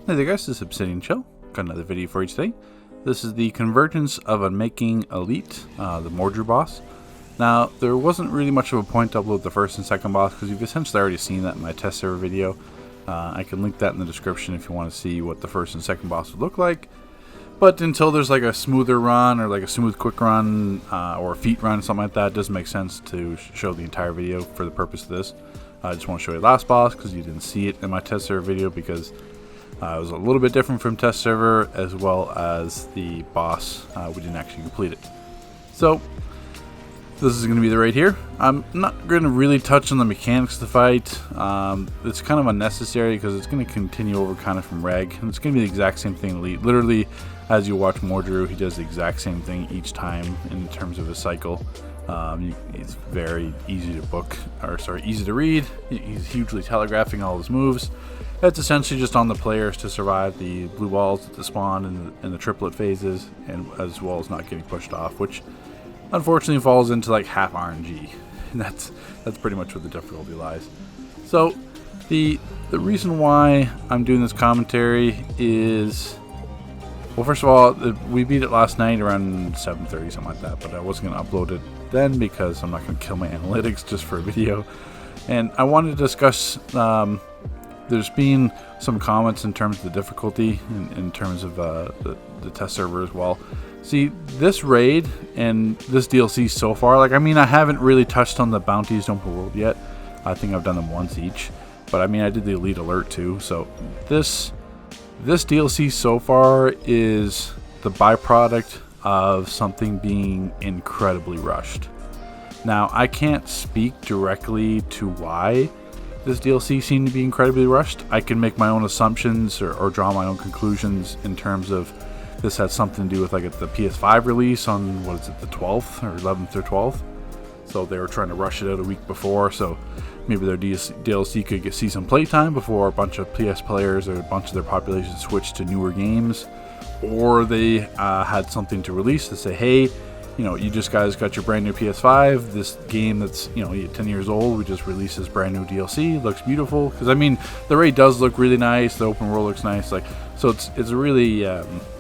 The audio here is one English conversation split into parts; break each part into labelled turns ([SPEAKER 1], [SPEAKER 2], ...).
[SPEAKER 1] Hey there guys, this is Obsidian Chill. Got another video for you today. This is the Convergence of Unmaking Elite, the Mordru boss. Now, there wasn't really much of a point to upload the first and second boss because you've essentially already seen that in my test server video. I can link that in the description if you want to see what the first and second boss would look like. But until there's like a smoother run or like a smooth quick run or a feat run, something like that, it doesn't make sense to show the entire video for the purpose of this. I just want to show you the last boss because you didn't see it in my test server video because it was a little bit different from test server, as well as the boss, we didn't actually complete it. So, this is going to be the raid here. I'm not going to really touch on the mechanics of the fight. It's kind of unnecessary because it's going to continue over kind of from reg. And it's going to be the exact same thing in Elite. Literally, as you watch Mordru, he does the exact same thing each time in terms of his cycle. It's very easy to book, or sorry, easy to read. He's hugely telegraphing all his moves. It's essentially just on the players to survive the blue balls at the spawn and the triplet phases, and as well as not getting pushed off, which unfortunately falls into like half RNG, and that's pretty much where the difficulty lies. So the reason why I'm doing this commentary is, well, first of all, we beat it last night around 7:30, something like that, but I wasn't going to upload it then because I'm not going to kill my analytics just for a video. And I wanted to discuss, there's been some comments in terms of the difficulty, in terms of the test server as well. See, this raid and this DLC so far, like, I mean, I haven't really touched on the bounties open world yet. I think I've done them once each, but I mean, I did the Elite Alert too. So this DLC so far is the byproduct of something being incredibly rushed. Now, I can't speak directly to why this DLC seemed to be incredibly rushed. I can make my own assumptions or draw my own conclusions in terms of this has something to do with like the PS5 release on, what is it, the 12th or 11th or 12th. So they were trying to rush it out a week before, so maybe their DLC could see some playtime before a bunch of PS players or a bunch of their population switched to newer games. Or they had something to release to say, hey, you know, you just guys got your brand new PS5, this game that's, you know, 10 years old, we just released this brand new DLC, looks beautiful. Because I mean, the raid does look really nice, the open world looks nice, like, so it's really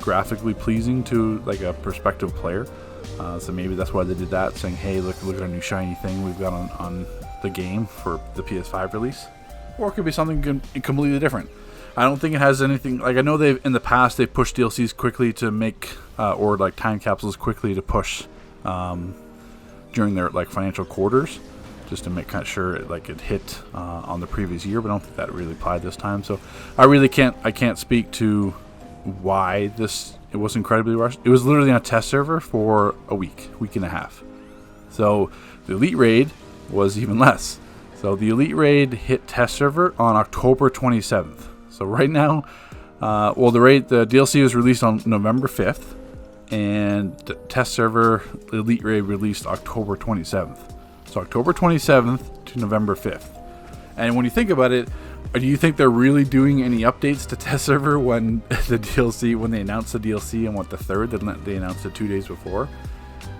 [SPEAKER 1] graphically pleasing to like a prospective player. So maybe that's why they did that, saying, hey, look at our new shiny thing we've got on the game for the PS5 release. Or it could be something completely different. I don't think it has anything, like, I know in the past they've pushed DLCs quickly to make, or like time capsules quickly to push during their like financial quarters, just to make kind of sure it hit on the previous year, but I don't think that really applied this time. So I can't speak to why it was incredibly rushed. It was literally on a test server for a week and a half. So the Elite Raid was even less. So the Elite Raid hit test server on October 27th. So right now, well, the DLC was released on November 5th, and the test server Elite Raid released October 27th. So October 27th to November 5th. And when you think about it, do you think they're really doing any updates to test server when when they announced the DLC on the 3rd, they announced it 2 days before?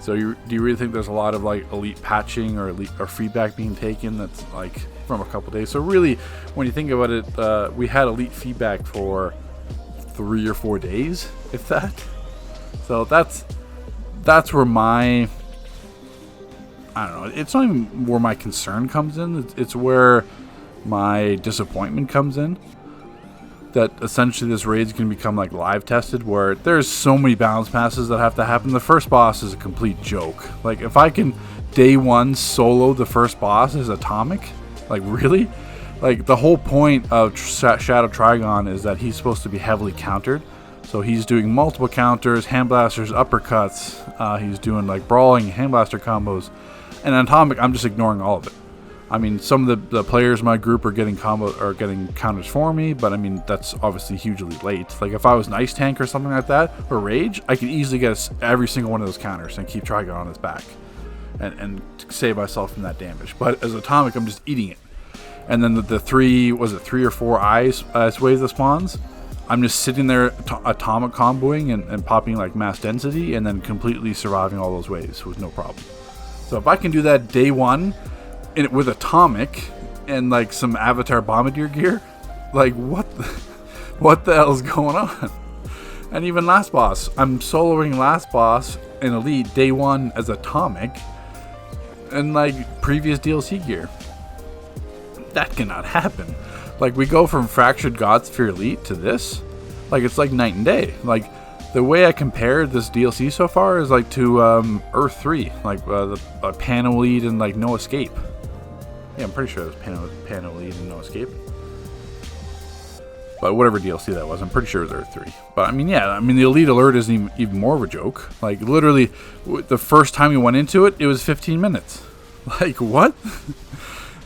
[SPEAKER 1] So do you really think there's a lot of like Elite patching or feedback being taken that's like from a couple days? So really, when you think about it, we had Elite feedback for 3 or 4 days, if that. So that's where my, I don't know, it's not even where my concern comes in. It's where my disappointment comes in. That essentially this raid's going to become like live tested, where there's so many balance passes that have to happen. The first boss is a complete joke. Like, if I can day one solo the first boss as Atomic, like, really? Like, the whole point of Shadow Trigon is that he's supposed to be heavily countered. So he's doing multiple counters, hand blasters, uppercuts. He's doing like brawling, hand blaster combos. And Atomic, I'm just ignoring all of it. I mean, some of the players in my group are getting counters for me, but I mean, that's obviously hugely late. Like, if I was an Ice Tank or something like that, or Rage, I could easily get every single one of those counters and keep Trigon on his back and save myself from that damage. But as Atomic, I'm just eating it. And then the 3 or 4 ice waves that spawns, I'm just sitting there Atomic comboing and popping like mass density and then completely surviving all those waves with no problem. So if I can do that day one with Atomic and like some Avatar Bombardier gear, like what What the hell is going on? And even last boss, I'm soloing last boss in Elite day 1 as Atomic and like previous DLC gear. That cannot happen. Like, we go from Fractured Godsphere Elite to this, like, it's like night and day. Like, the way I compared this DLC so far is like to Earth 3, like the Pan Elite and like No Escape. Yeah, I'm pretty sure it was Pan Elite and No Escape. But whatever DLC that was, I'm pretty sure it was Earth 3. But I mean, yeah, I mean, the Elite Alert isn't even more of a joke. Like, literally, the first time we went into it, it was 15 minutes. Like, what?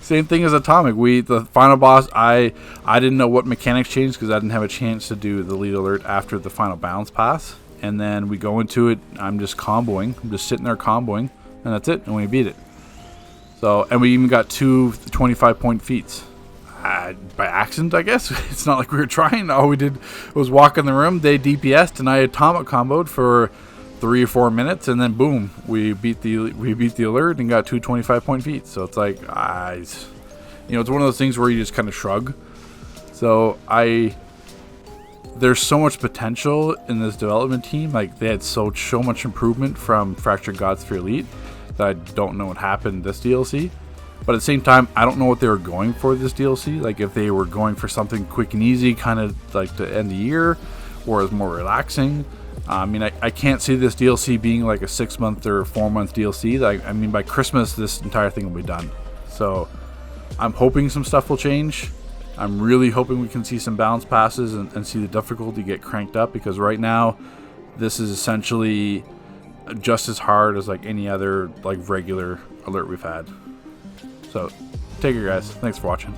[SPEAKER 1] Same thing as Atomic. The final boss, I didn't know what mechanics changed because I didn't have a chance to do the Elite Alert after the final balance pass. And then we go into it, I'm just comboing. I'm just sitting there comboing, and that's it, and we beat it. So, and we even got 2 25-point feats. By accident, I guess. It's not like we were trying. All we did was walk in the room, they DPS'd, and I Atomic comboed for 3 or 4 minutes, and then boom, we beat the alert and got 2 25-point feats. So it's like, it's one of those things where you just kind of shrug. So there's so much potential in this development team. Like, they had so much improvement from Fractured Godsphere Elite that I don't know what happened this DLC. But at the same time, I don't know what they were going for this DLC. Like, if they were going for something quick and easy, kind of like to end the year, or is more relaxing. I mean, I can't see this DLC being like a 6-month or 4-month DLC. Like, I mean, by Christmas, this entire thing will be done. So I'm hoping some stuff will change. I'm really hoping we can see some balance passes and see the difficulty get cranked up, because right now, this is essentially just as hard as like any other like regular alert we've had. So take care, guys. Thanks for watching.